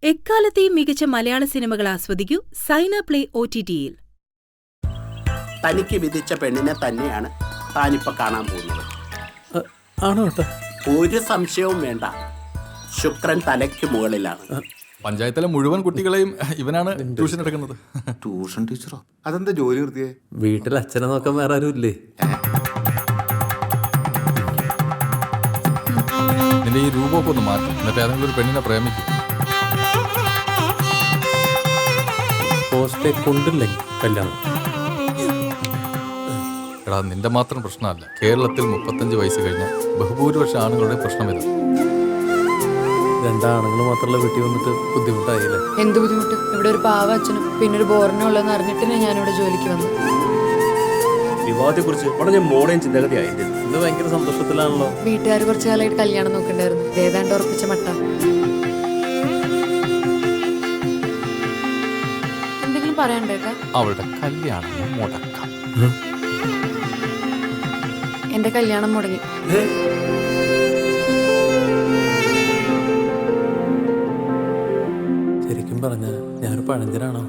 എക്കാലത്തെയും മികച്ച മലയാള സിനിമകൾ ആസ്വദിക്കൂ സൈന പ്ലേ OTT-യിൽ. തനിക്ക് വിധിച്ച പെണ്ണിനെ തന്നെയാണ് താനിപ്പോ കാണാൻ പോകുന്നത്. ആണോ ഏട്ടാ? ഒരു സംശയവും വേണ്ട. ശുക്രൻ തലയ്ക്ക് മുകളിലാണ്. പഞ്ചായത്തിലെ മുഴുവൻ കുട്ടികളെയും ഇവനാണ് ട്യൂഷൻ എടുക്കുന്നത്. ട്യൂഷൻ ടീച്ചറോ? അതെന്താ ജോലി നിർത്തിയേ? വീട്ടിൽ അച്ഛനെ നോക്കാൻ വേറെ ആരും ഇല്ലേ? നിന്റെ ഈ രൂപമൊക്കെ ഒന്ന് മാറ്റും, എന്നിട്ട് ഏതെങ്കിലും ഒരു പെണ്ണിനെ പ്രേമിക്കും. പോസ്റ്റേ കൊണ്ടില്ലേ കല്യാണം? എടാ, നിന്റെ മാത്രം പ്രശ്നമല്ല, കേരളത്തിൽ 35 വയസ്സ് കഴിഞ്ഞ ബഹുഭൂരിപക്ഷം ആണുങ്ങളുടെ പ്രശ്നം ഇത്. രണ്ടാണുങ്ങൾ മാത്രമുള്ള വീട്ടിൽ വന്നിട്ട് ബുദ്ധിമുട്ടായില്ലേ? എന്ത് ബുദ്ധിമുട്ട്? ഇവിടെ ഒരു പാവ അച്ഛനും പിന്നെ ഒരു ബോറിനും ഉള്ളതെന്ന് അറിഞ്ഞിട്ട് ഞാനിവിടെ ജോലിക്ക് വന്നു. വിവാഹത്തെ കുറിച്ച് വളരെ മോഡേൺ ചിന്താഗതിയായിട്ട് ഇന്ന് ഭയങ്കര സന്തോഷത്തിലാണല്ലോ. വീട്ടുകാർ കുറച്ചു കാലമായിട്ട് കല്യാണം നോക്കണ്ടായിരുന്നു. ഏതാണ്ട് ഉറപ്പിച്ച മട്ട. എന്തെങ്കിലും പറയാണ്ടേട്ടാ? അവളുടെ കല്യാണം മുടക്കാം. എന്റെ കല്യാണം മുടങ്ങി. ശരിക്കും പറഞ്ഞ ഞാനൊരു പഴഞ്ചനാണോ?